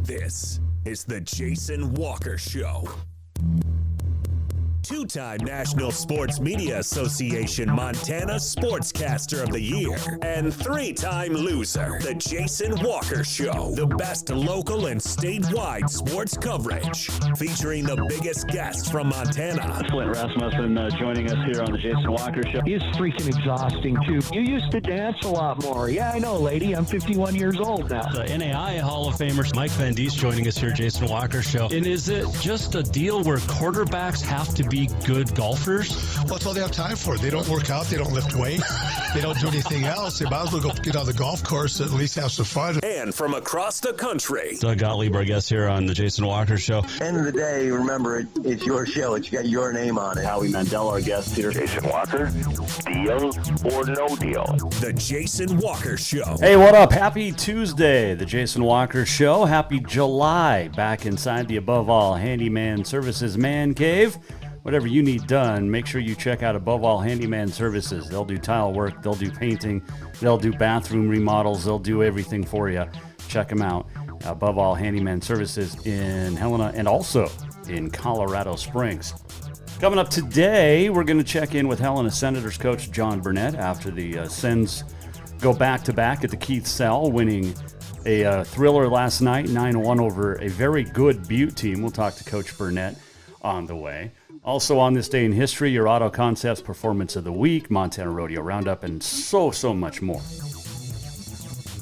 This is the Jason Walker Show. Two-time National Sports Media Association Montana Sportscaster of the Year and three-time loser, the Jason Walker Show. The best local and statewide sports coverage, featuring the biggest guests from Montana. Flint Rasmussen joining us here on the Jason Walker Show. He's freaking exhausting, too. You used to dance a lot more. Yeah, I know, lady. I'm 51 years old now. The NAI Hall of Famer Mike Van Diest joining us here, Jason Walker Show. And is it just a deal where quarterbacks have to be good golfers? Well, that's all they have time for. They don't work out. They don't lift weight. They don't do anything else. They might as well go get on the golf course and at least have some fun. And from across the country, Doug Gottlieb, our guest here on the Jason Walker Show. End of the day, remember, it's your show. It's got your name on it. Howie Mandel, our guest here. Jason Walker, deal or no deal? the Jason Walker Show. Hey, what up? Happy Tuesday, the Jason Walker Show. Happy July, back inside the Above All Handyman Services Man Cave. Whatever you need done, make sure you check out Above All Handyman Services. They'll do tile work, they'll do painting, they'll do bathroom remodels, they'll do everything for you. Check them out. Above All Handyman Services in Helena and also in Colorado Springs. Coming up today, we're going to check in with Helena Senators coach Jon Burnett after the Sens go back-to-back at the Keith Cell, winning a thriller last night, 9-1 over a very good Butte team. We'll talk to Coach Burnett on the way. Also on this day in history, your Auto Concepts Performance of the Week, Montana Rodeo Roundup, and so much more.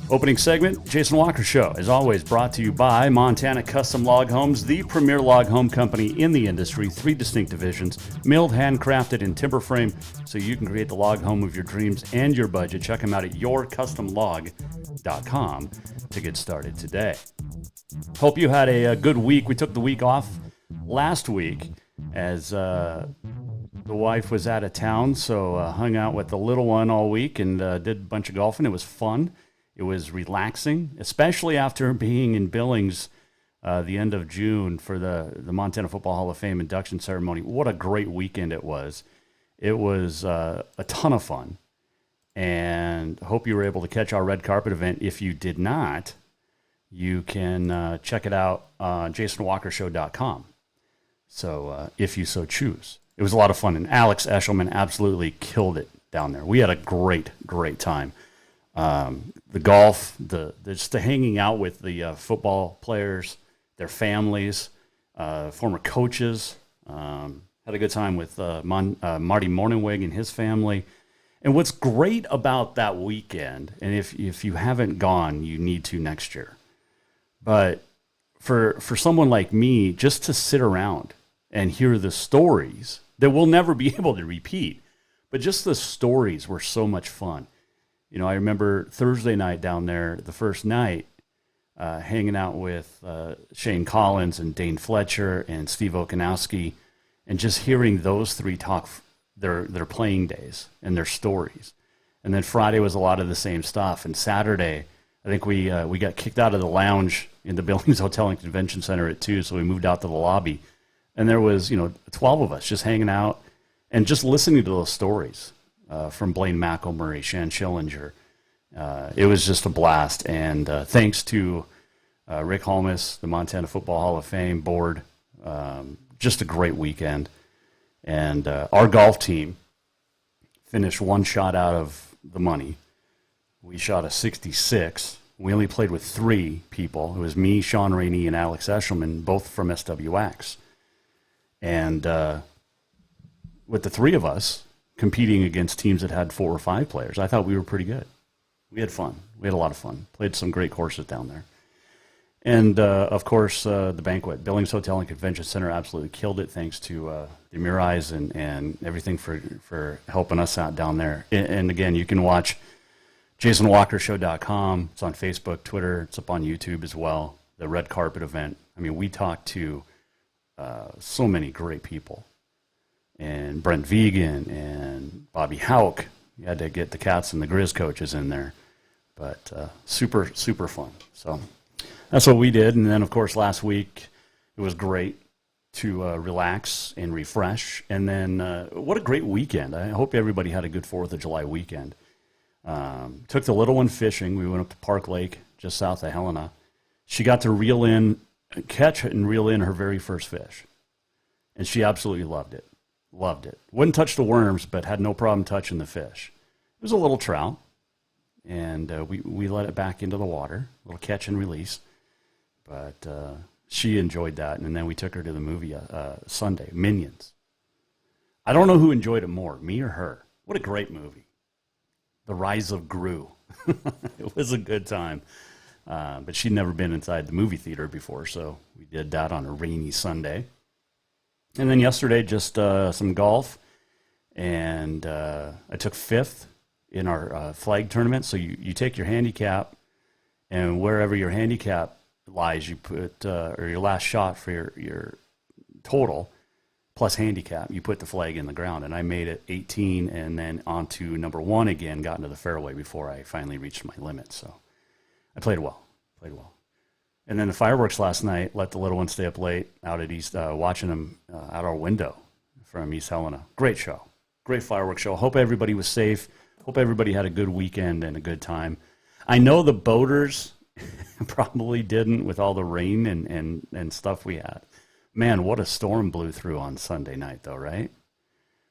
Opening segment, Jason Walker Show, as always, brought to you by Montana Custom Log Homes, the premier log home company in the industry. 3 distinct divisions, milled, handcrafted, and timber frame, so you can create the log home of your dreams and your budget. Check them out at yourcustomlog.com to get started today. Hope you had a good week. We took the week off last week as the wife was out of town, so hung out with the little one all week and did a bunch of golfing. It was fun. It was relaxing, especially after being in Billings the end of June for the Montana Football Hall of Fame induction ceremony. What a great weekend it was. It was a ton of fun, and hope you were able to catch our red carpet event. If you did not, you can check it out on jasonwalkershow.com. So if you so choose. It was a lot of fun, and Alex Eshelman absolutely killed it down there. We had a great time. The golf, just the hanging out with the football players, their families, former coaches. Had a good time with Marty Morningweg and his family. And what's great about that weekend, and if you haven't gone, you need to next year. But for someone like me, just to sit around and hear the stories that we'll never be able to repeat, but just the stories were so much fun. You know, I remember Thursday night down there, the first night, hanging out with Shane Collins and Dane Fletcher and Steve Okanowski, and just hearing those three talk their playing days and their stories. And then Friday was a lot of the same stuff. And Saturday, I think we got kicked out of the lounge in the Billings Hotel and Convention Center at 2, so we moved out to the lobby. And there was, 12 of us just hanging out and just listening to those stories. From Blaine McElmurray, Shan Schillinger. It was just a blast. And thanks to Rick Holmes, the Montana Football Hall of Fame board, just a great weekend. And our golf team finished one shot out of the money. We shot a 66. We only played with 3 people. It was me, Sean Rainey, and Alex Eshelman, both from SWX. And with the 3 of us competing against teams that had 4 or 5 players, I thought we were pretty good. We had fun. We had a lot of fun. Played some great courses down there. And, of course, the banquet. Billings Hotel and Convention Center absolutely killed it, thanks to the Murais and everything for helping us out down there. And again, you can watch jasonwalkershow.com. It's on Facebook, Twitter. It's up on YouTube as well. The red carpet event. I mean, we talked to so many great people. And Brent Vegan and Bobby Houck. You had to get the Cats and the Grizz coaches in there. But super fun. So that's what we did. And then, of course, last week it was great to relax and refresh. And then what a great weekend. I hope everybody had a good 4th of July weekend. Took the little one fishing. We went up to Park Lake just south of Helena. She got to catch and reel in her very first fish. And she absolutely loved it. Loved it. Wouldn't touch the worms, but had no problem touching the fish. It was a little trout, and we let it back into the water, a little catch and release. But she enjoyed that, and then we took her to the movie Sunday, Minions. I don't know who enjoyed it more, me or her. What a great movie. The Rise of Gru. It was a good time. But she'd never been inside the movie theater before, so we did that on a rainy Sunday. And then yesterday, just some golf, and I took 5th in our flag tournament. So you take your handicap, and wherever your handicap lies, you put, or your last shot for your total, plus handicap, you put the flag in the ground. And I made it 18, and then on to number 1 again, got into the fairway before I finally reached my limit. So I played well. And then the fireworks last night, let the little one stay up late out at East, watching them out our window from East Helena. Great show. Great fireworks show. Hope everybody was safe. Hope everybody had a good weekend and a good time. I know the boaters probably didn't with all the rain and stuff we had. Man, what a storm blew through on Sunday night, though, right?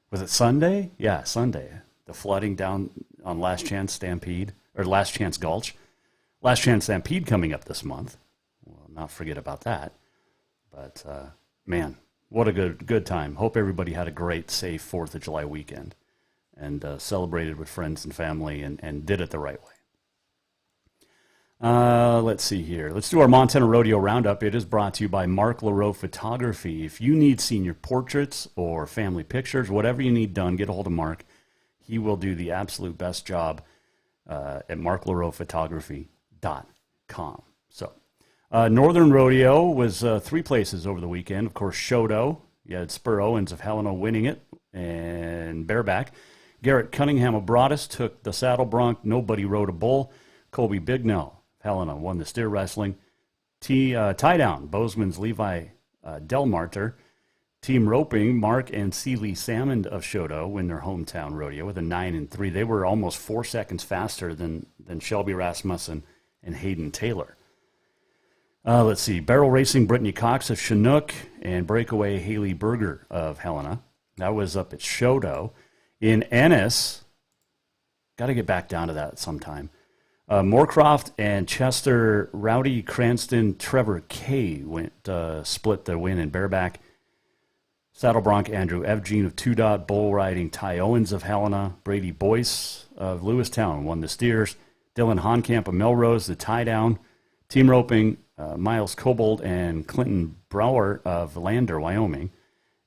Was it Sunday? Yeah, Sunday. The flooding down on Last Chance Stampede, or Last Chance Gulch. Last Chance Stampede coming up this month. We'll not forget about that. But, man, what a good time. Hope everybody had a great, safe 4th of July weekend and celebrated with friends and family and did it the right way. Let's see here. Let's do our Montana Rodeo Roundup. It is brought to you by Mark LaRoe Photography. If you need senior portraits or family pictures, whatever you need done, get a hold of Mark. He will do the absolute best job at marklaroephotography.com. So, Northern Rodeo was 3 places over the weekend. Of course, Shodo. You had Spur Owens of Helena winning it, and Bareback. Garrett Cunningham of Broadus took the saddle bronc. Nobody rode a bull. Colby Bignell, Helena, won the steer wrestling. Tie-down, Bozeman's Levi Delmarter. Team roping, Mark and Seeley Salmond of Shodo win their hometown rodeo with a 9-3. They were almost 4 seconds faster than Shelby Rasmussen and Hayden Taylor. Let's see. Barrel racing, Brittany Cox of Chinook, and breakaway Haley Berger of Helena. That was up at Shodo. In Ennis, got to get back down to that sometime. Moorcroft and Chester, Rowdy Cranston, Trevor Kay split the win in bareback. Saddle bronc, Andrew Evgene of Two Dot, bull riding, Ty Owens of Helena, Brady Boyce of Lewistown won the steers. Dylan Honkamp of Melrose, the tie down. Team roping, Miles Kobold and Clinton Brower of Lander, Wyoming.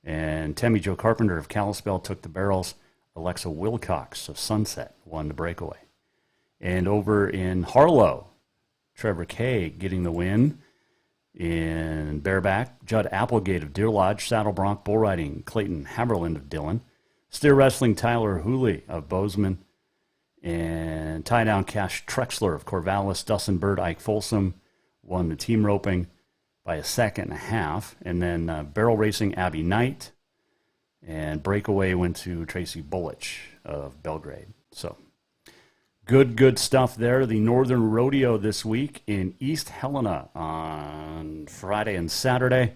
And Tammy Jo Carpenter of Kalispell took the barrels. Alexa Wilcox of Sunset won the breakaway. And over in Harlow, Trevor Kay getting the win in bareback. Judd Applegate of Deer Lodge, saddle bronc, bull riding, Clayton Haberland of Dillon. Steer wrestling, Tyler Hooley of Bozeman. And tie-down, Cash Trexler of Corvallis. Dustin Bird, Ike Folsom won the team roping by a 1.5 seconds. And then barrel racing, Abby Knight. And breakaway went to Tracy Bullich of Belgrade. So, good stuff there. The Northern Rodeo this week in East Helena on Friday and Saturday,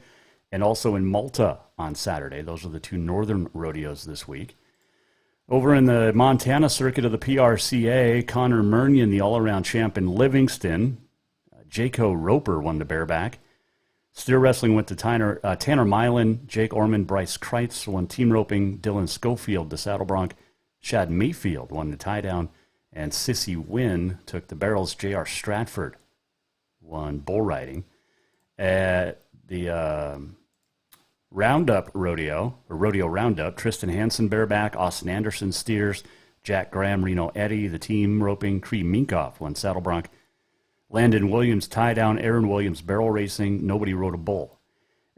and also in Malta on Saturday. Those are the 2 Northern Rodeos this week. Over in the Montana circuit of the PRCA, Connor Murnion, the all-around champ in Livingston. Jaco Roper won the bareback. Steer wrestling went to Tanner Milan, Jake Orman, Bryce Kreitz won team roping. Dylan Schofield, the saddle bronc. Shad Mayfield won the tie-down. And Sissy Wynn took the barrels. J.R. Stratford won bull riding. At the Roundup Rodeo, or Rodeo Roundup, Tristan Hansen bareback, Austin Anderson steers, Jack Graham, Reno Eddy, the team roping. Cree Minkoff won saddle bronc. Landon Williams tie-down, Aaron Williams barrel racing. Nobody rode a bull.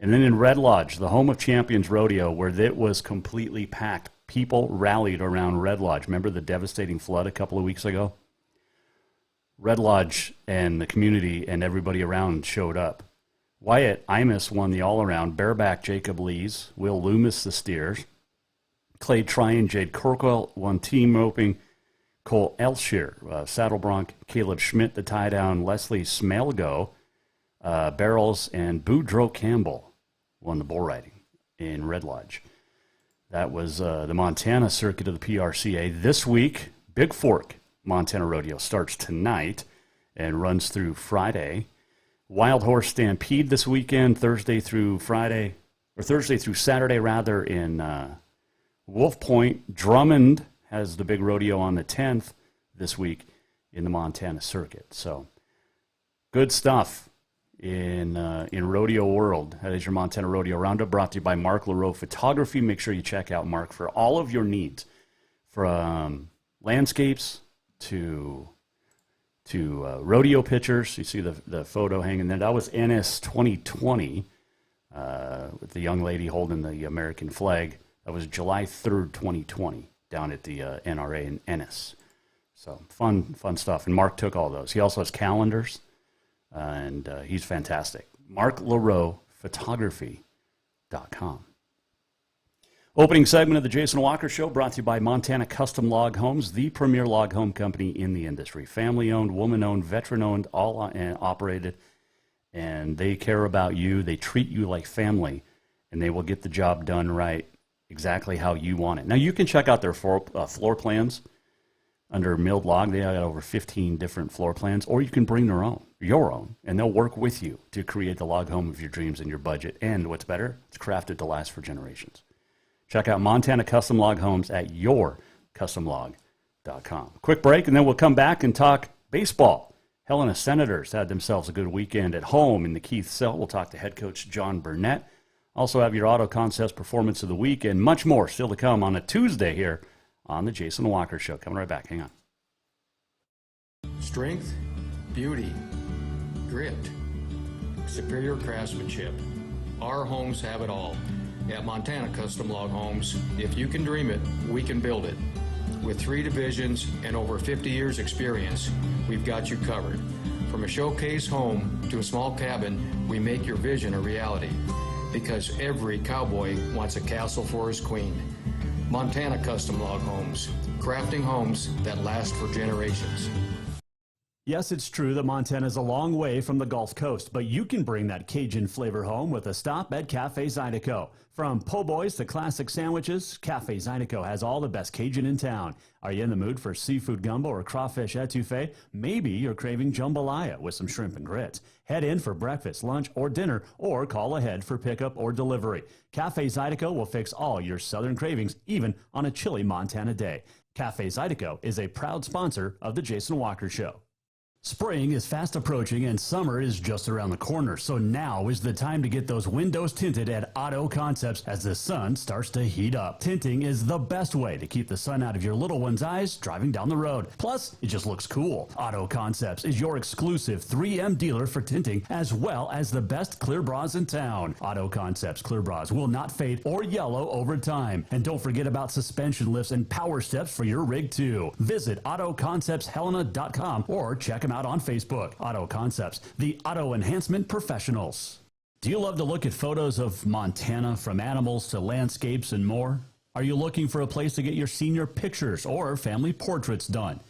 And then in Red Lodge, the home of Champions Rodeo, where it was completely packed. People rallied around Red Lodge. Remember the devastating flood a couple of weeks ago? Red Lodge and the community and everybody around showed up. Wyatt Imus won the all-around. Bareback, Jacob Lees. Will Loomis, the steers. Clay Tryon, Jade Corkwell won team roping. Cole Elsher, saddle bronc. Caleb Schmidt, the tie-down. Leslie Smelgo barrels, and Boudreaux Campbell won the bull riding in Red Lodge. That was the Montana circuit of the PRCA. This week, Big Fork Montana Rodeo starts tonight and runs through Friday. Wild Horse Stampede this weekend, Thursday through Saturday in Wolf Point. Drummond has the big rodeo on the 10th this week in the Montana circuit. So good stuff in rodeo world. That is your Montana Rodeo Roundup, brought to you by Mark LaRoe Photography. Make sure you check out Mark for all of your needs, from landscapes to rodeo pictures. You see the photo hanging there. That was Ennis 2020 with the young lady holding the American flag. That was July 3rd, 2020, down at the NRA in Ennis. So fun stuff. And Mark took all those. He also has calendars, and he's fantastic. MarkLaRoePhotography.com. Opening segment of the Jason Walker Show brought to you by Montana Custom Log Homes, the premier log home company in the industry. Family-owned, woman-owned, veteran-owned, all operated, and they care about you. They treat you like family, and they will get the job done right exactly how you want it. Now, you can check out their floor plans under milled log. They got over 15 different floor plans, or you can bring your own, and they'll work with you to create the log home of your dreams and your budget. And what's better, it's crafted to last for generations. Check out Montana Custom Log Homes at yourcustomlog.com. Quick break, and then we'll come back and talk baseball. Helena Senators had themselves a good weekend at home in the Keith Cell. We'll talk to head coach Jon Burnett. Also have your Auto Concepts Performance of the Week and much more still to come on a Tuesday here on the Jason Walker Show. Coming right back. Hang on. Strength, beauty, grit, superior craftsmanship. Our homes have it all. At Montana Custom Log Homes, if you can dream it, we can build it. With 3 divisions and over 50 years experience, we've got you covered. From a showcase home to a small cabin, we make your vision a reality. Because every cowboy wants a castle for his queen. Montana Custom Log Homes, crafting homes that last for generations. Yes, it's true that Montana's a long way from the Gulf Coast, but you can bring that Cajun flavor home with a stop at Cafe Zydeco. From po' boys to classic sandwiches, Cafe Zydeco has all the best Cajun in town. Are you in the mood for seafood gumbo or crawfish etouffee? Maybe you're craving jambalaya with some shrimp and grits. Head in for breakfast, lunch, or dinner, or call ahead for pickup or delivery. Cafe Zydeco will fix all your southern cravings, even on a chilly Montana day. Cafe Zydeco is a proud sponsor of The Jason Walker Show. Spring is fast approaching and summer is just around the corner, so now is the time to get those windows tinted at Auto Concepts as the sun starts to heat up. Tinting is the best way to keep the sun out of your little one's eyes driving down the road. Plus, it just looks cool. Auto Concepts is your exclusive 3M dealer for tinting, as well as the best clear bras in town. Auto Concepts clear bras will not fade or yellow over time. And don't forget about suspension lifts and power steps for your rig too. Visit AutoConceptsHelena.com or check them out on Facebook. Auto Concepts, the auto enhancement professionals. Do you love to look at photos of Montana, from animals to landscapes and more? Are you looking for a place to get your senior pictures or family portraits done?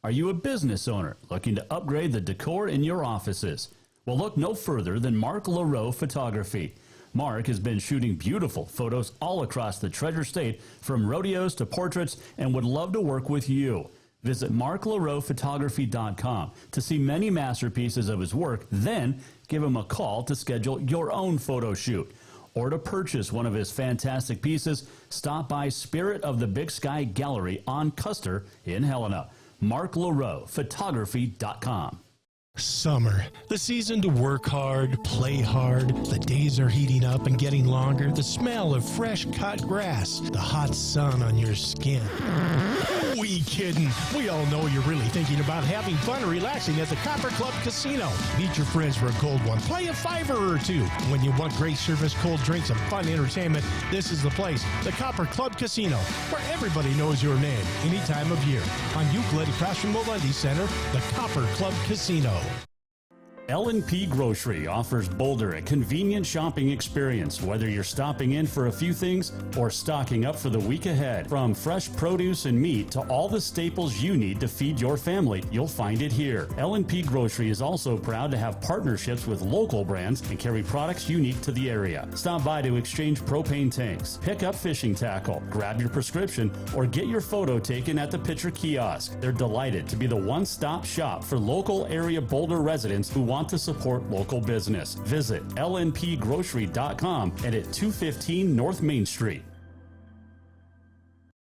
Are you a business owner looking to upgrade the decor in your offices? Well, look no further than Mark LaRoe Photography. Mark has been shooting beautiful photos all across the Treasure State, from rodeos to portraits, and would love to work with you. Visit MarkLaRoePhotography.com to see many masterpieces of his work, then give him a call to schedule your own photo shoot. Or to purchase one of his fantastic pieces, stop by Spirit of the Big Sky Gallery on Custer in Helena. MarkLaRoePhotography.com. Summer, the season to work hard, play hard. The days are heating up and getting longer. The smell of fresh cut grass, the hot sun on your skin. We kidding. We all know you're really thinking about having fun and relaxing at the Copper Club Casino. Meet your friends for a cold one. Play a $5 or $2. When you want great service, cold drinks, and fun entertainment, this is the place. The Copper Club Casino, where everybody knows your name any time of year. On Euclid across from the Lundy Center, the Copper Club Casino. L&P Grocery offers Boulder a convenient shopping experience, whether you're stopping in for a few things or stocking up for the week ahead. From fresh produce and meat to all the staples you need to feed your family, you'll find it here. L&P Grocery is also proud to have partnerships with local brands and carry products unique to the area. Stop by to exchange propane tanks, pick up fishing tackle, grab your prescription, or get your photo taken at the Pitcher Kiosk. They're delighted to be the one-stop shop for local area Boulder residents who want to support local business. Visit lnpgrocery.com and at 215 North Main Street.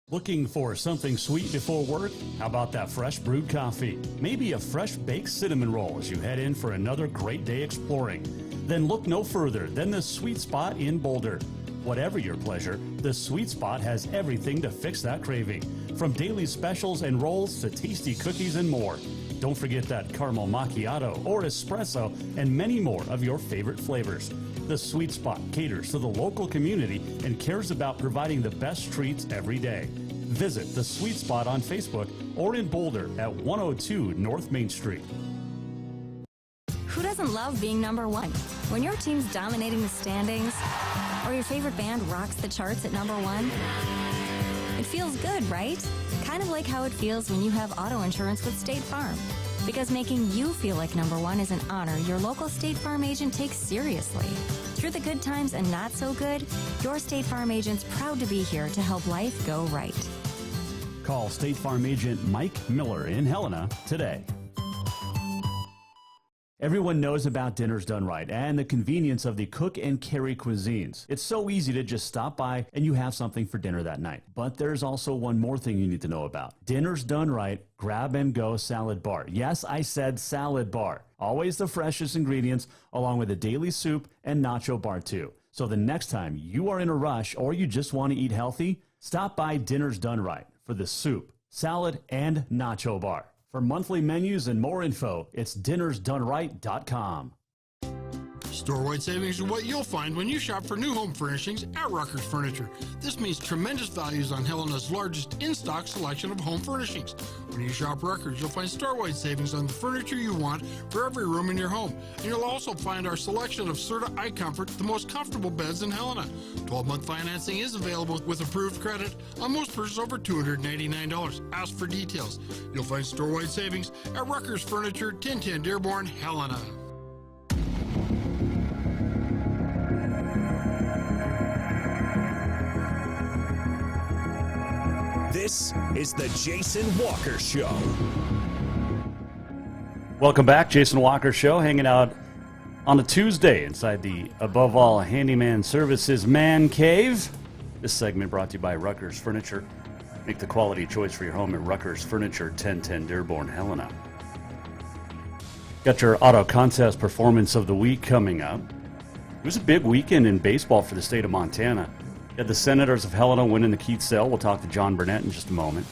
Looking for something sweet before work? How about that fresh brewed coffee? Maybe a fresh baked cinnamon roll as you head in for another great day exploring. Then look no further than the Sweet Spot in Boulder. Whatever your pleasure, the Sweet Spot has everything to fix that craving. From daily specials and rolls to tasty cookies and more. Don't forget that caramel macchiato or espresso and many more of your favorite flavors. The Sweet Spot caters to the local community and cares about providing the best treats every day. Visit the Sweet Spot on Facebook or in Boulder at 102 North Main Street. Who doesn't love being number one? When your team's dominating the standings or your favorite band rocks the charts at number one, it feels good, right? Kind of like how it feels when you have auto insurance with State Farm. Because making you feel like number one is an honor your local State Farm agent takes seriously. Through the good times and not so good, your State Farm agent's proud to be here to help life go right. Call State Farm agent Mike Miller in Helena today. Everyone knows about Dinners Done Right and the convenience of the cook and carry cuisines. It's so easy to just stop by and you have something for dinner that night. But there's also one more thing you need to know about. Dinners Done Right Grab and Go Salad Bar. Yes, I said salad bar. Always the freshest ingredients along with a daily soup and nacho bar too. So the next time you are in a rush or you just want to eat healthy, stop by Dinners Done Right for the soup, salad, and nacho bar. For monthly menus and more info, it's dinnersdoneright.com. Store-wide savings are what you'll find when you shop for new home furnishings at Rucker's Furniture. This means tremendous values on Helena's largest in-stock selection of home furnishings. When you shop Rucker's, you'll find store-wide savings on the furniture you want for every room in your home. And you'll also find our selection of Serta iComfort, the most comfortable beds in Helena. 12-month financing is available with approved credit on most purchases over $299. Ask for details. You'll find store-wide savings at Rucker's Furniture, 1010 Dearborn, Helena. This is the Jason Walker Show. Welcome back, Jason Walker Show, hanging out on a Tuesday inside the Above All Handyman Services Man Cave. This segment brought to you by Rucker's Furniture. Make the quality choice for your home at Rucker's Furniture, 1010 Dearborn, Helena. Got your auto contest performance of the week coming up. It was a big weekend in baseball for the state of Montana. You had the Senators of Helena winning the Keith Sale. We'll talk to Jon Burnett in just a moment.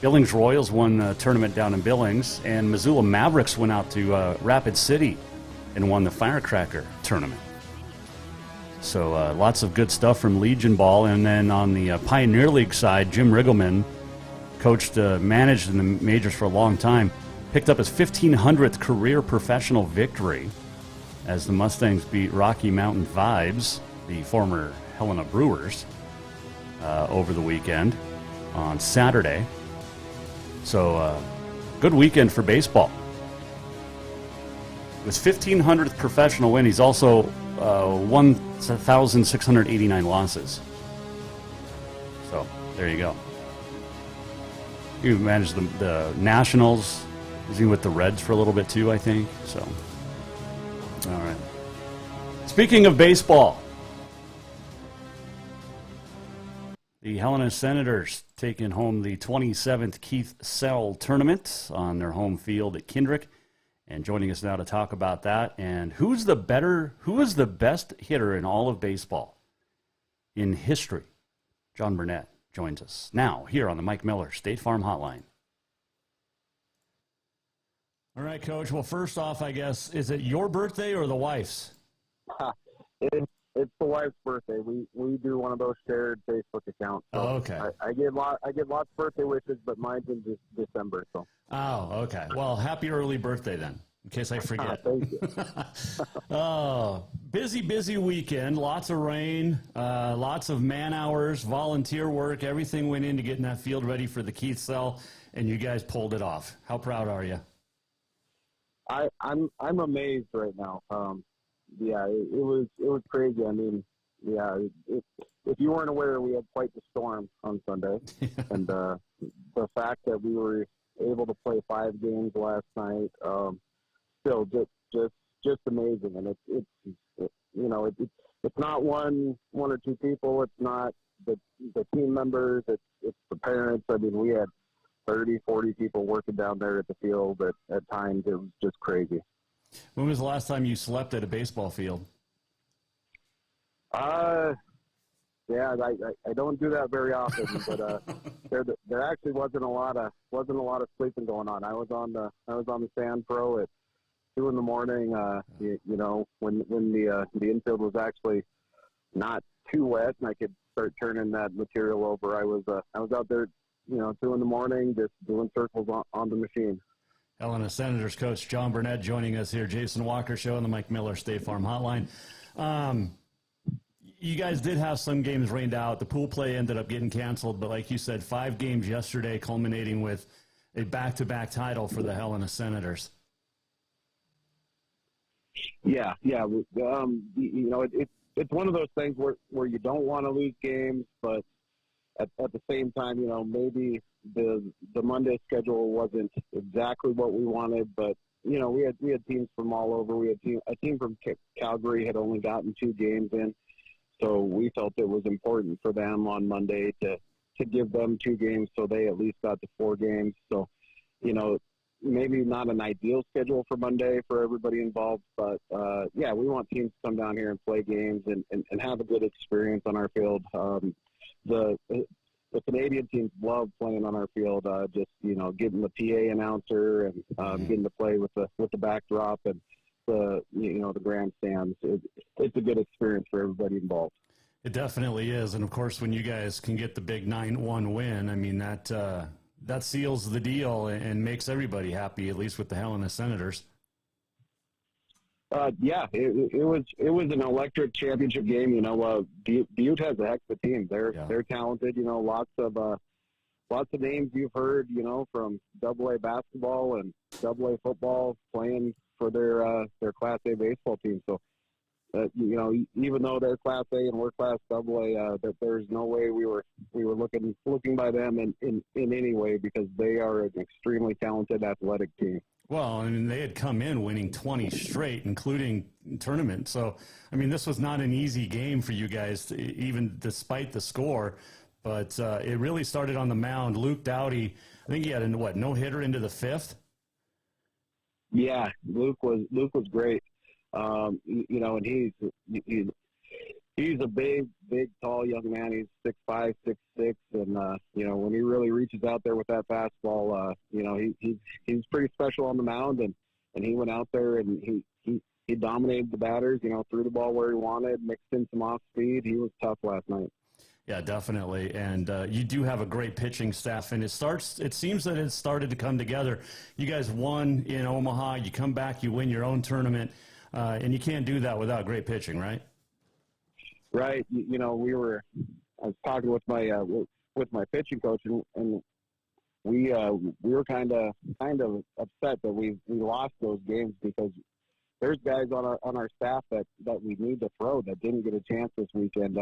Billings Royals won the tournament down in Billings, and Missoula Mavericks went out to Rapid City and won the Firecracker tournament. So lots of good stuff from Legion Ball. And then on the Pioneer League side, Jim Riggleman, coached, managed in the majors for a long time, picked up his 1,500th career professional victory as the Mustangs beat Rocky Mountain Vibes, the former Helena Brewers, over the weekend on Saturday. So good weekend for baseball. It was 1,500th professional win. He's also 1,689 losses. So there you go. He managed the Nationals. Was he with the Reds for a little bit too, I think? So, all right. Speaking of baseball, the Helena Senators taking home the 27th Keith Sale tournament on their home field at Kendrick. And joining us now to talk about that and who is the best hitter in all of baseball in history, Jon Burnett joins us now here on the Mike Miller State Farm Hotline. All right, Coach. Well, first off, I guess, is it your birthday or the wife's? It's the wife's birthday. We do one of those shared Facebook accounts. So okay. I get lots of birthday wishes, but mine's in December. So. Oh, okay. Well, happy early birthday then. in case I forget. Thank you. Oh, busy weekend. Lots of rain, lots of man hours, volunteer work. Everything went into getting that field ready for the Keith Cell, and you guys pulled it off. How proud are you? I'm amazed right now. Yeah, it was crazy. I mean, yeah, if you weren't aware, we had quite the storm on Sunday, and the fact that we were able to play 5 games last night, still just amazing. And it's not one or two people. It's not the team members. It's the parents. I mean, we had 30, 40 people working down there at the field. At times, it was just crazy. When was the last time you slept at a baseball field? Yeah, I don't do that very often, but there actually wasn't a lot of sleeping going on. I was on the Sand Pro at 2 in the morning. When the infield was actually not too wet and I could start turning that material over. I was out there, 2 in the morning, just doing circles on the machine. Helena Senators coach Jon Burnett joining us here. Jason Walker Show on the Mike Miller State Farm Hotline. You guys did have some games rained out. The pool play ended up getting canceled, but like you said, 5 games yesterday, culminating with a back-to-back title for the Helena Senators. Yeah. It's one of those things where you don't want to lose games, but at the same time, maybe the Monday schedule wasn't exactly what we wanted, but we had teams from all over. We had a team from Calgary had only gotten 2 games in, so we felt it was important for them on Monday to give them 2 games, so they at least got to 4 games. So, maybe not an ideal schedule for Monday for everybody involved, but we want teams to come down here and play games and have a good experience on our field. The Canadian teams love playing on our field, getting the PA announcer and getting to play with the backdrop and the grandstands. It's a good experience for everybody involved. It definitely is, and of course, when you guys can get the big 9-1 win, I mean that seals the deal and makes everybody happy, at least with the Helena Senators. It was an electric championship game. Butte has a heck of a team. They're talented. Lots of names you've heard. From AA basketball and AA football playing for their Class A baseball team. So, even though they're Class A and we're Class AA, that there's no way we were looking by them in any way, because they are an extremely talented athletic team. Well, I mean, they had come in winning 20 straight, including tournament. So, I mean, this was not an easy game for you guys, even despite the score. But it really started on the mound. Luke Dowdy, I think he had a no-hitter into the 5th? Yeah, Luke was great. And he's a big, tall young man. He's 6'5", 6'6", and when he really reaches out there with that fastball, he's pretty special on the mound. And he went out there and he dominated the batters. Threw the ball where he wanted, mixed in some off speed. He was tough last night. Yeah, definitely. And you do have a great pitching staff, and it seems that it started to come together. You guys won in Omaha. You come back, you win your own tournament, and you can't do that without great pitching, right? Right. I was talking with my pitching coach, and we were kind of upset that we lost those games, because there's guys on our staff that we need to throw that didn't get a chance this weekend.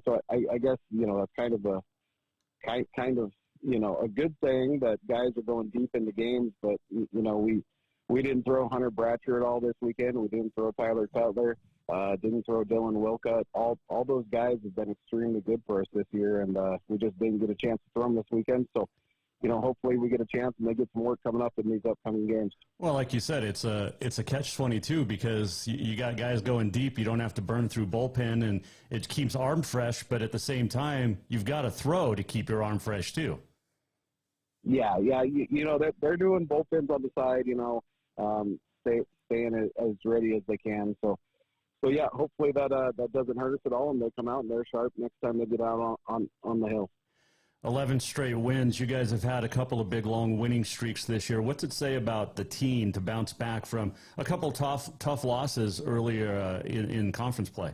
So I guess that's kind of a good thing that guys are going deep into games, but we didn't throw Hunter Bratcher at all this weekend. We didn't throw Tyler Cutler. Didn't throw Dylan Wilcott. All those guys have been extremely good for us this year, and we just didn't get a chance to throw them this weekend. So, hopefully we get a chance and they get some work coming up in these upcoming games. Well, like you said, it's a catch-22, because you got guys going deep. You don't have to burn through bullpen, and it keeps arm fresh. But at the same time, you've got to throw to keep your arm fresh too. Yeah. They're doing bullpens on the side. Staying as ready as they can. So yeah, hopefully that doesn't hurt us at all, and they come out and they're sharp next time they get out on the hill. 11 straight wins. You guys have had a couple of big, long winning streaks this year. What's it say about the team to bounce back from a couple tough losses earlier in conference play?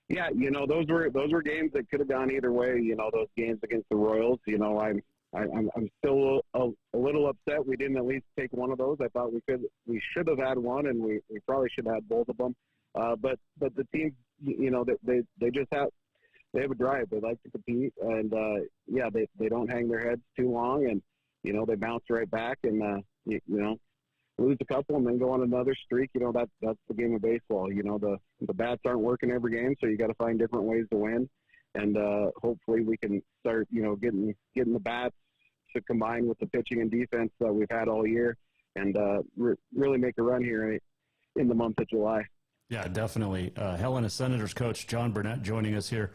Yeah, those were games that could have gone either way. Those games against the Royals. I'm still a little upset we didn't at least take one of those. I thought we should have had one, and we probably should have had both of them. But the team, they just have a drive. They like to compete, and they don't hang their heads too long, and they bounce right back and lose a couple and then go on another streak. That's the game of baseball. The bats aren't working every game, so you got to find different ways to win. And hopefully we can start, getting the bats to combine with the pitching and defense that we've had all year, and really make a run here in the month of July. Yeah, definitely. Helena Senators coach Jon Burnett joining us here.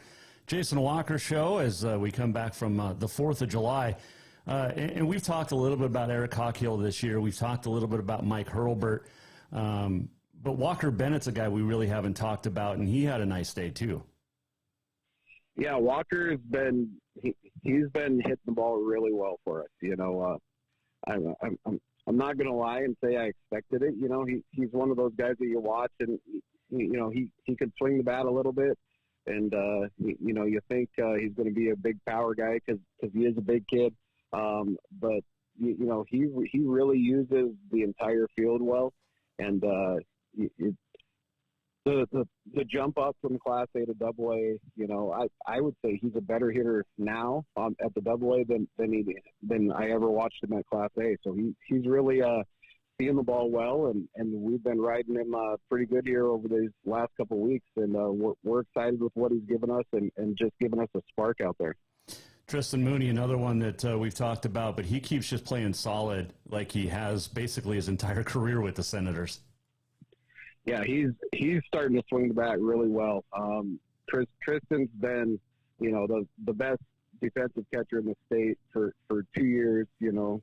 Jason Walker Show as we come back from the 4th of July. And we've talked a little bit about Eric Cockhill this year. We've talked a little bit about Mike Hurlburt. But Walker Bennett's a guy we really haven't talked about, and he had a nice day too. Yeah, Walker's been he's been hitting the ball really well for us. I'm not going to lie and say I expected it. He's one of those guys that you watch and he could swing the bat a little bit, and you think he's going to be a big power guy because he is a big kid. But he really uses the entire field well, and the jump up from Class A to Double A, I would say he's a better hitter now at the Double A than I ever watched him at Class A. So he's really seeing the ball well, and we've been riding him pretty good here over these last couple of weeks, and we're excited with what he's given us and just giving us a spark out there. Tristan Mooney, another one that we've talked about, but he keeps just playing solid like he has basically his entire career with the Senators. Yeah, he's starting to swing the bat really well. Tristan's been, the best defensive catcher in the state for 2 years, and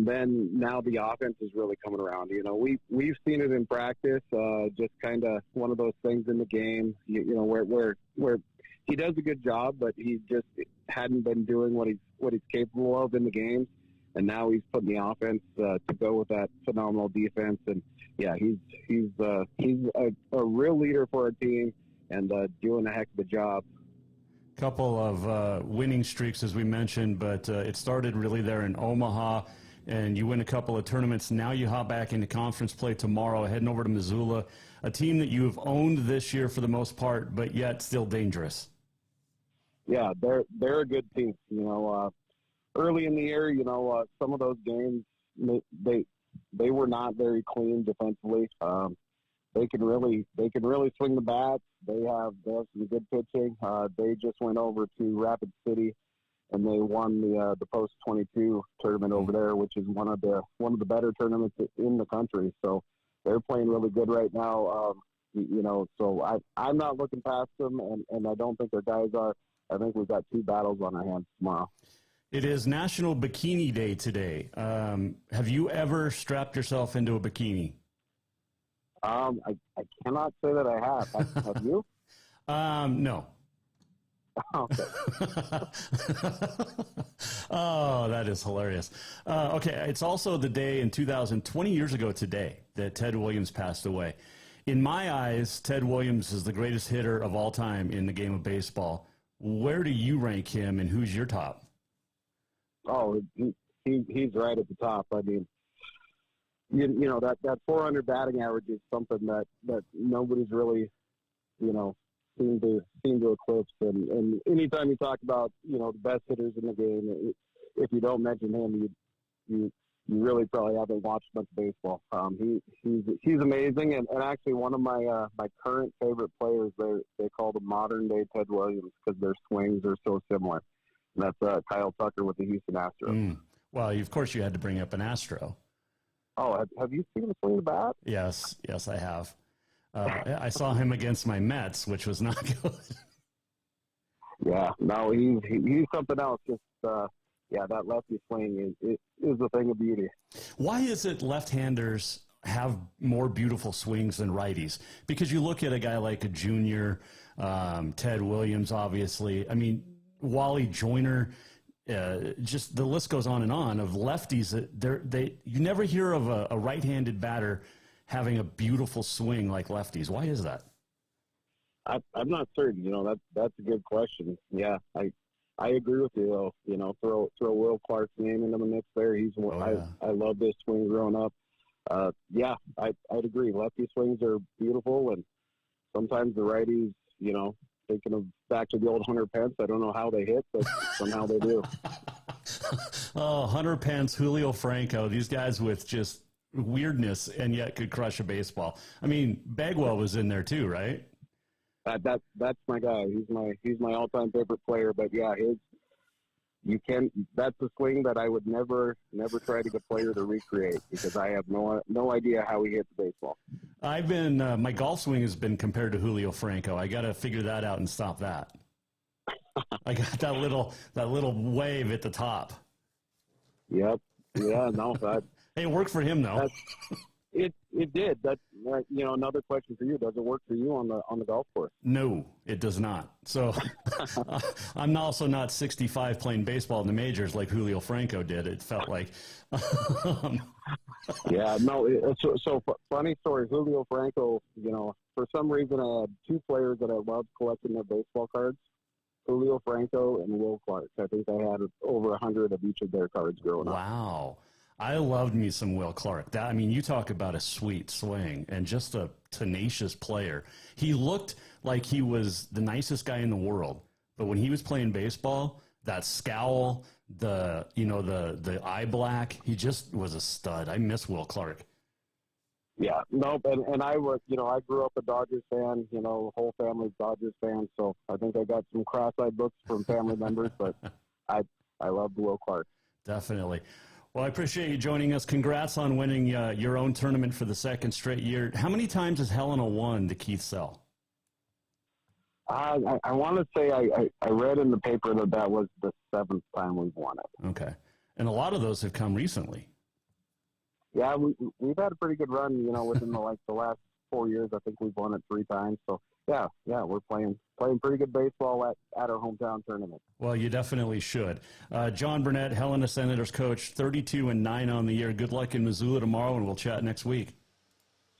then now the offense is really coming around. We've seen it in practice, just kind of one of those things in the game, where he does a good job, but he just hadn't been doing what he's capable of in the games. And now he's putting the offense to go with that phenomenal defense. And yeah, he's a real leader for our team and doing a heck of a job. Couple of winning streaks, as we mentioned, but it started really there in Omaha, and you win a couple of tournaments. Now you hop back into conference play tomorrow, heading over to Missoula, a team that you've owned this year for the most part, but yet still dangerous. Yeah, they're a good team. Early in the year, some of those games they were not very clean defensively. They can really swing the bat. They have some good pitching. They just went over to Rapid City, and they won the Post 22 tournament over there, which is one of the better tournaments in the country. So they're playing really good right now. So I'm not looking past them, and I don't think their guys are. I think we've got 2 battles on our hands tomorrow. It is National Bikini Day today. Have you ever strapped yourself into a bikini? I cannot say that I have. Have you? No. Okay. Oh, that is hilarious. Okay, it's also the day in 2020 years ago today that Ted Williams passed away. In my eyes, Ted Williams is the greatest hitter of all time in the game of baseball. Where do you rank him, and who's your top? Oh, he's right at the top. I mean, that 400 batting average is something that nobody's really, seem to eclipse. And anytime you talk about, the best hitters in the game, if you don't mention him, you really probably haven't watched much baseball. He's amazing, and actually one of my current favorite players, they call the modern day Ted Williams because their swings are so similar. And that's Kyle Tucker with the Houston Astros. Well, of course you had to bring up an Astro. Oh, have you seen him swing the bat? Yes, I have. I saw him against my Mets, which was not good. Yeah, no, he's something else. Just that lefty swing is a thing of beauty. Why is it left-handers have more beautiful swings than righties. Because you look at a guy like a Junior, Ted Williams, obviously. I mean, Wally Joyner, just the list goes on of lefties that you never hear of a right-handed batter having a beautiful swing like lefties. Why is that? I'm not certain. That's a good question. Yeah, I agree with you though. Throw Will Clark's name into the mix there. I love this swing growing up. Yeah, I'd agree. Lefty swings are beautiful, and sometimes the righties, thinking of back to the old Hunter Pence. I don't know how they hit, but somehow they do. Oh, Hunter Pence, Julio Franco, these guys with just weirdness and yet could crush a baseball. I mean, Bagwell was in there too, right? That's my guy. He's my all-time favorite player. But yeah, that's a swing that I would never try to get a player to recreate, because I have no idea how he hits the baseball. My golf swing has been compared to Julio Franco. I got to figure that out and stop that. I got that little wave at the top. Yep. Yeah. No. Hey, it worked for him though. It did. That's another question for you. Does it work for you on the golf course? No, it does not. So I'm also not 65 playing baseball in the majors like Julio Franco did. It felt like. Yeah. No. So funny story. Julio Franco. For some reason, I had two players that I loved collecting their baseball cards. Julio Franco and Will Clark. I think I had over 100 of each of their cards growing up. Wow. I loved me some Will Clark. You talk about a sweet swing and just a tenacious player. He looked like he was the nicest guy in the world, but when he was playing baseball, that scowl, the eye black, he just was a stud. I miss Will Clark. Yeah, no, and I was, I grew up a Dodgers fan. Whole family's Dodgers fans, so I think I got some cross-eyed looks from family members, but I loved Will Clark. Definitely. Well, I appreciate you joining us. Congrats on winning your own tournament for the second straight year. How many times has Helena won the Keith Sell? I want to say I read in the paper that was the 7th time we've won it. Okay. And a lot of those have come recently. Yeah, we've had a pretty good run, within the last 4 years. I think we've won it 3 times. So, yeah, we're playing pretty good baseball at our hometown tournament. Well, you definitely should. Jon Burnett, Helena Senators coach, 32-9 on the year. Good luck in Missoula tomorrow, and we'll chat next week.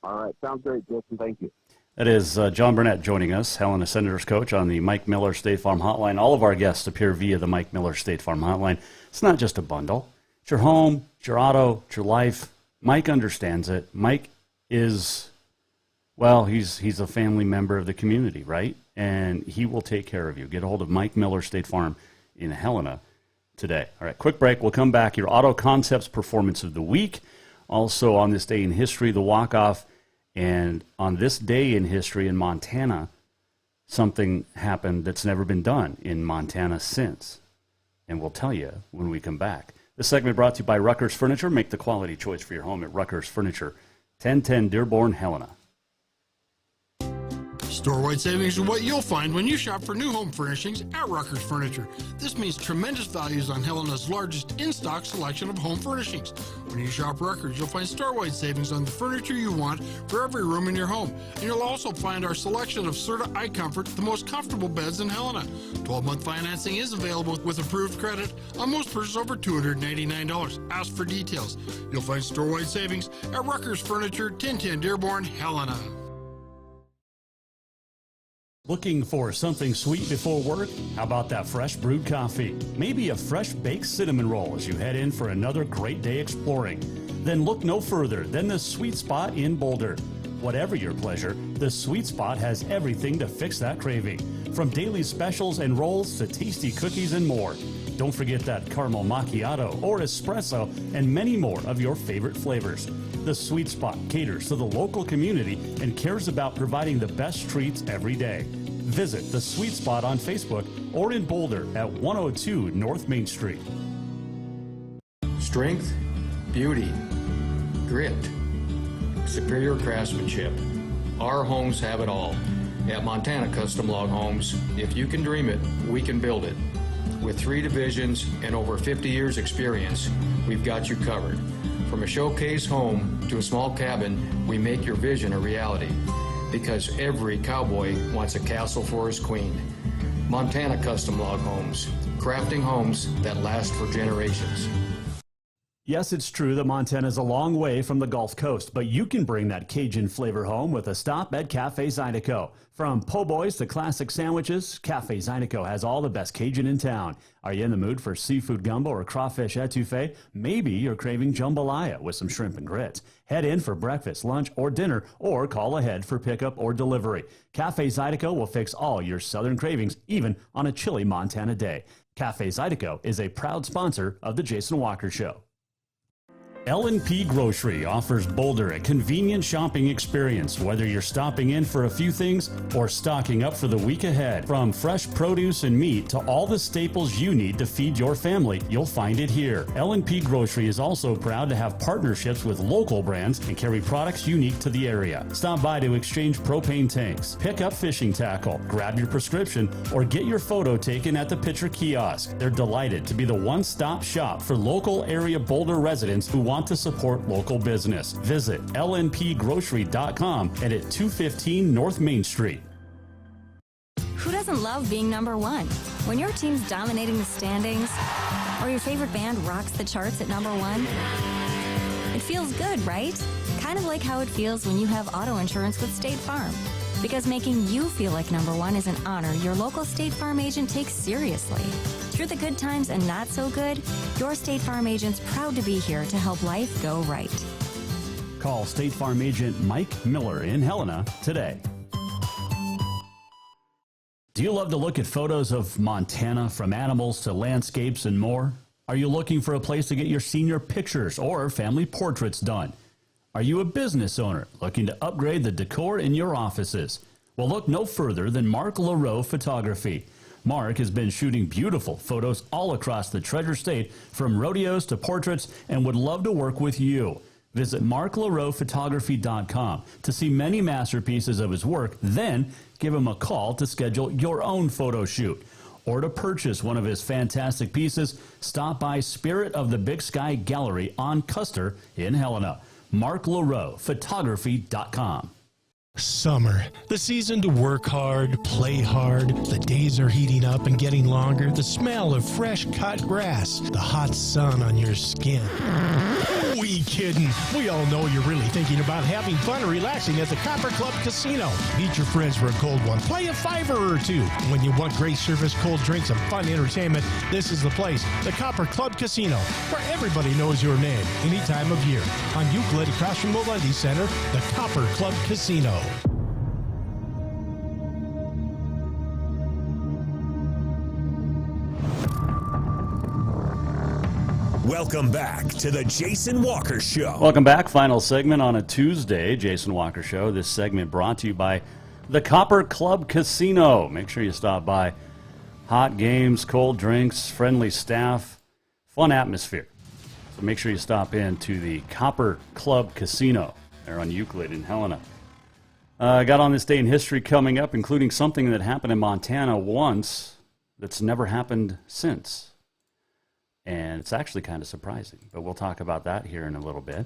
All right. Sounds great, Jason. Thank you. That is Jon Burnett joining us, Helena Senators coach, on the Mike Miller State Farm Hotline. All of our guests appear via the Mike Miller State Farm Hotline. It's not just a bundle. It's your home, it's your auto, it's your life. Mike understands it. Mike is, he's a family member of the community, right? And he will take care of you. Get a hold of Mike Miller State Farm in Helena today. All right, quick break. We'll come back. Your Auto Concepts Performance of the Week. Also on this day in history, the walk-off. And on this day in history in Montana, something happened that's never been done in Montana since. And we'll tell you when we come back. This segment brought to you by Rucker's Furniture. Make the quality choice for your home at Rucker's Furniture, 1010 Dearborn, Helena. Store-wide savings are what you'll find when you shop for new home furnishings at Rucker's Furniture. This means tremendous values on Helena's largest in-stock selection of home furnishings. When you shop Rucker's, you'll find store-wide savings on the furniture you want for every room in your home. And you'll also find our selection of Serta iComfort, the most comfortable beds in Helena. 12-month financing is available with approved credit on most purchases over $299. Ask for details. You'll find store-wide savings at Rucker's Furniture, 1010 Dearborn, Helena. Looking for something sweet before work? How about that fresh brewed coffee? Maybe a fresh baked cinnamon roll as you head in for another great day exploring. Then look no further than the Sweet Spot in Boulder. Whatever your pleasure, the Sweet Spot has everything to fix that craving. From daily specials and rolls to tasty cookies and more. Don't forget that caramel macchiato or espresso and many more of your favorite flavors. The Sweet Spot caters to the local community and cares about providing the best treats every day. Visit the Sweet Spot on Facebook or in Boulder at 102 North Main Street. Strength, beauty, grit, superior craftsmanship. Our homes have it all. At Montana Custom Log Homes, if you can dream it, we can build it. With 3 divisions and over 50 years experience, we've got you covered. From a showcase home to a small cabin, we make your vision a reality. Because every cowboy wants a castle for his queen. Montana Custom Log Homes, crafting homes that last for generations. Yes, it's true that Montana is a long way from the Gulf Coast, but you can bring that Cajun flavor home with a stop at Cafe Zydeco. From po' boys to classic sandwiches, Cafe Zydeco has all the best Cajun in town. Are you in the mood for seafood gumbo or crawfish etouffee? Maybe you're craving jambalaya with some shrimp and grits. Head in for breakfast, lunch, or dinner, or call ahead for pickup or delivery. Cafe Zydeco will fix all your southern cravings, even on a chilly Montana day. Cafe Zydeco is a proud sponsor of The Jason Walker Show. L&P Grocery offers Boulder a convenient shopping experience, whether you're stopping in for a few things or stocking up for the week ahead. From fresh produce and meat to all the staples you need to feed your family, you'll find it here. L&P Grocery is also proud to have partnerships with local brands and carry products unique to the area. Stop by to exchange propane tanks, pick up fishing tackle, grab your prescription, or get your photo taken at the Pitcher Kiosk. They're delighted to be the one-stop shop for local area Boulder residents who want to support local business. Visit lnpgrocery.com and at 215 North Main Street. Who doesn't love being number one? When your team's dominating the standings, or your favorite band rocks the charts at number one, it feels good, right? Kind of like how it feels when you have auto insurance with State Farm. Because making you feel like number one is an honor your local State Farm agent takes seriously. Through the good times and not so good, your State Farm agent's proud to be here to help life go right. Call State Farm agent Mike Miller in Helena today. Do you love to look at photos of Montana, from animals to landscapes and more? Are you looking for a place to get your senior pictures or family portraits done? Are you a business owner looking to upgrade the decor in your offices? Well, look no further than Mark LaRoe Photography. Mark has been shooting beautiful photos all across the Treasure State, from rodeos to portraits, and would love to work with you. Visit marklaroephotography.com to see many masterpieces of his work, then give him a call to schedule your own photo shoot. Or to purchase one of his fantastic pieces, stop by Spirit of the Big Sky Gallery on Custer in Helena. marklaroephotography.com. Summer, the season to work hard, play hard. The days are heating up and getting longer. The smell of fresh cut grass, the hot sun on your skin. We kidding. We all know you're really thinking about having fun and relaxing at the Copper Club Casino. Meet your friends for a cold one. Play a $5 or two. When you want great service, cold drinks, and fun entertainment, this is the place. The Copper Club Casino, where everybody knows your name any time of year. On Euclid, across from the Lundy Center, the Copper Club Casino. Welcome back to the Jason Walker Show. Welcome back. Final segment on a Tuesday, Jason Walker Show. This segment brought to you by the Copper Club Casino. Make sure you stop by. Hot games, cold drinks, friendly staff, fun atmosphere. So make sure you stop in to the Copper Club Casino. They're on Euclid in Helena. Got on this day in history coming up, including something that happened in Montana once that's never happened since. And it's actually kind of surprising, but we'll talk about that here in a little bit.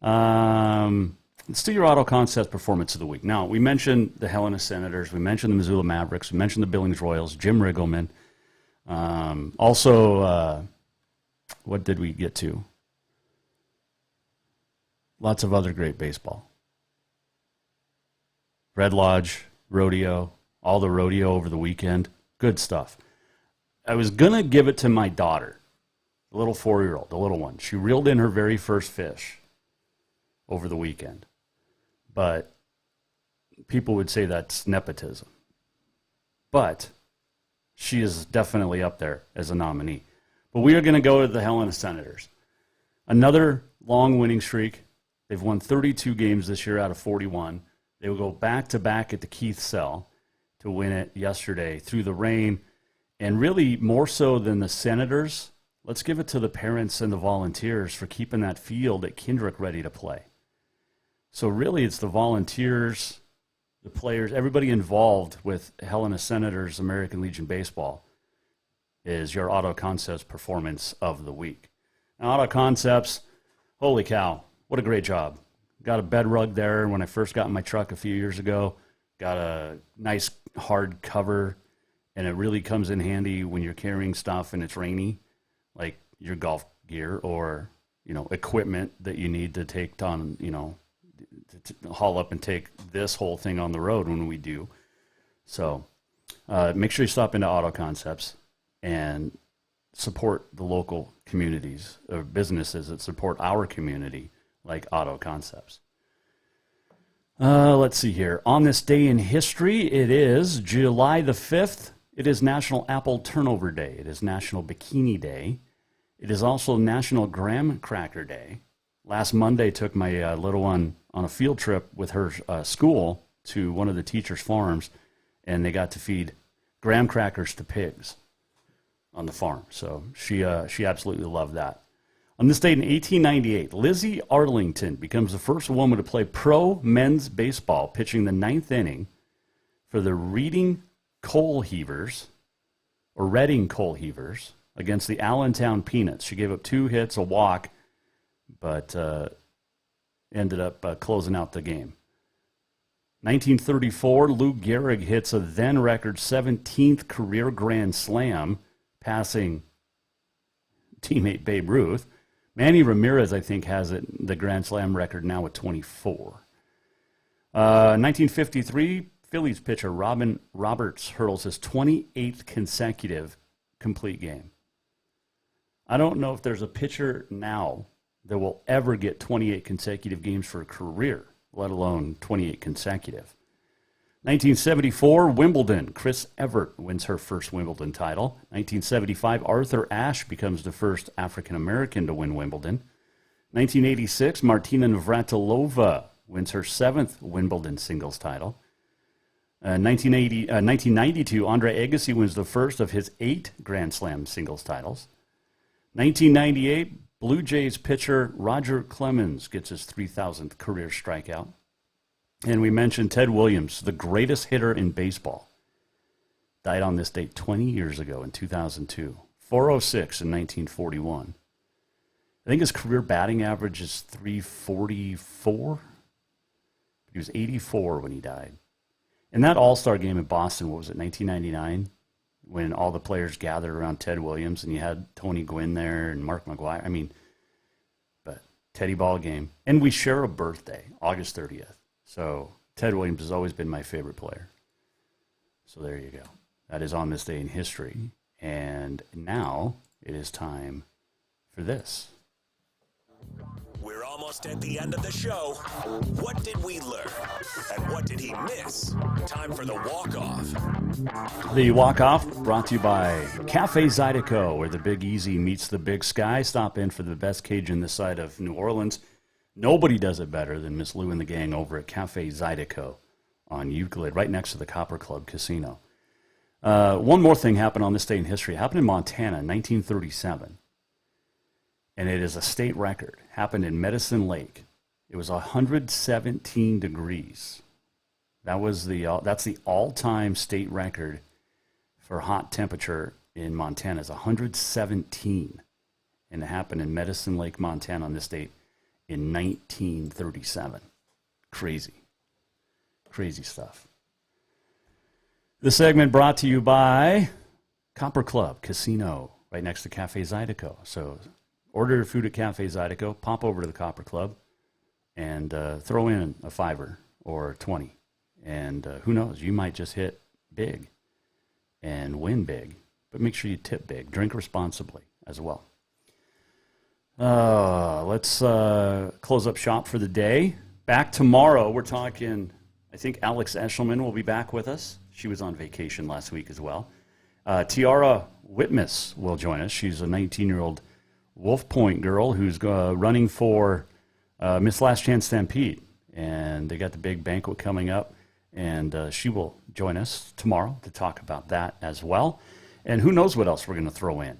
Let's do your Auto Concepts Performance of the Week. Now, we mentioned the Helena Senators, we mentioned the Missoula Mavericks, we mentioned the Billings Royals, Jim Riggleman. What did we get to? Lots of other great baseball. Red Lodge, rodeo, all the rodeo over the weekend. Good stuff. I was going to give it to my daughter. The little 4-year-old, the little one. She reeled in her very first fish over the weekend. But people would say that's nepotism. But she is definitely up there as a nominee. But we are going to go to the Helena Senators. Another long winning streak. They've won 32 games this year out of 41. They will go back-to-back at the Keith Cell to win it yesterday through the rain. And really, more so than the Senators, let's give it to the parents and the volunteers for keeping that field at Kendrick ready to play. So really, it's the volunteers, the players, everybody involved with Helena Senators American Legion Baseball is your Auto Concepts Performance of the Week. Now, Auto Concepts, Holy cow. What a great job. Got a bed rug there when I first got in my truck a few years ago. Got a nice hard cover, and it really comes in handy when you're carrying stuff and it's rainy, like your golf gear or, equipment that you need to take on, to haul up and take this whole thing on the road when we do. So make sure you stop into Auto Concepts and support the local communities or businesses that support our community, like Auto Concepts. Let's see here. On this day in history, it is July the 5th. It is National Apple Turnover Day. It is National Bikini Day. It is also National Graham Cracker Day. Last Monday, took my little one on a field trip with her school to one of the teachers' farms, and they got to feed graham crackers to pigs on the farm. So she absolutely loved that. On this date in 1898, Lizzie Arlington becomes the first woman to play pro men's baseball, pitching the ninth inning for the Reading Coal Heavers against the Allentown Peanuts. She gave up 2 hits, a walk, but ended up closing out the game. 1934, Lou Gehrig hits a then-record 17th career grand slam, passing teammate Babe Ruth. Manny Ramirez, I think, has the grand slam record now with 24. 1953, Phillies pitcher Robin Roberts hurls his 28th consecutive complete game. I don't know if there's a pitcher now that will ever get 28 consecutive games for a career, let alone 28 consecutive. 1974, Wimbledon. Chris Evert wins her first Wimbledon title. 1975, Arthur Ashe becomes the first African-American to win Wimbledon. 1986, Martina Navratilova wins her 7th Wimbledon singles title. 1992, Andre Agassi wins the first of his 8 Grand Slam singles titles. 1998, Blue Jays pitcher Roger Clemens gets his 3,000th career strikeout. And we mentioned Ted Williams, the greatest hitter in baseball. Died on this date 20 years ago in 2002. 406 in 1941. I think his career batting average is 344. He was 84 when he died. In that All-Star game in Boston, what was it, 1999? When all the players gathered around Ted Williams and you had Tony Gwynn there and Mark McGwire. But Teddy ball game. And we share a birthday, August 30th. So Ted Williams has always been my favorite player. So there you go. That is on this day in history. And now it is time for this. We're almost at the end of the show. What did we learn? And what did he miss? Time for the walk-off. The walk-off brought to you by Cafe Zydeco, where the Big Easy meets the Big Sky. Stop in for the best Cajun this side of New Orleans. Nobody does it better than Miss Lou and the gang over at Cafe Zydeco on Euclid, right next to the Copper Club Casino. One more thing happened on this day in history. It happened in Montana in 1937. And it is a state record. Happened in Medicine Lake. It was 117 degrees. That's the all-time state record for hot temperature in Montana. It's 117. And it happened in Medicine Lake, Montana on this date in 1937. Crazy stuff. This segment brought to you by Copper Club Casino, right next to Cafe Zydeco. So order your food at Cafe Zydeco, pop over to the Copper Club, and throw in a $5 or 20. And who knows, you might just hit big and win big. But make sure you tip big. Drink responsibly as well. Let's close up shop for the day. Back tomorrow, we're talking, I think Alex Eshelman will be back with us. She was on vacation last week as well. Tiara Whitmus will join us. She's a 19-year-old Wolf Point girl who's running for Miss Last Chance Stampede. And they got the big banquet coming up. And she will join us tomorrow to talk about that as well. And who knows what else we're going to throw in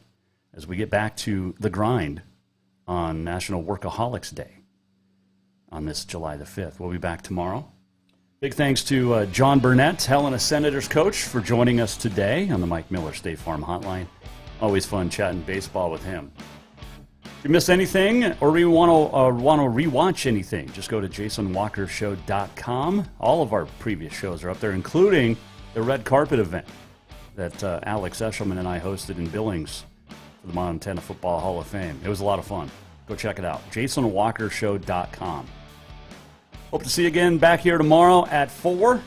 as we get back to the grind on National Workaholics Day on this July the 5th. We'll be back tomorrow. Big thanks to Jon Burnett, Helena Senators coach, for joining us today on the Mike Miller State Farm Hotline. Always fun chatting baseball with him. If you miss anything or you want to rewatch anything, just go to jasonwalkershow.com. All of our previous shows are up there, including the red carpet event that Alex Eshelman and I hosted in Billings for the Montana Football Hall of Fame. It was a lot of fun. Go check it out. jasonwalkershow.com. Hope to see you again back here tomorrow at 4.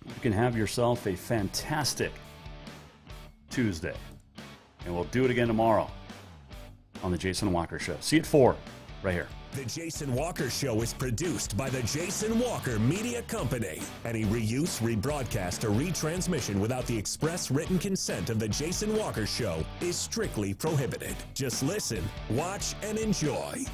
You can have yourself a fantastic Tuesday. And we'll do it again tomorrow on the Jason Walker Show. See you at 4, right here. The Jason Walker Show is produced by the Jason Walker Media Company. Any reuse, rebroadcast, or retransmission without the express written consent of the Jason Walker Show is strictly prohibited. Just listen, watch, and enjoy.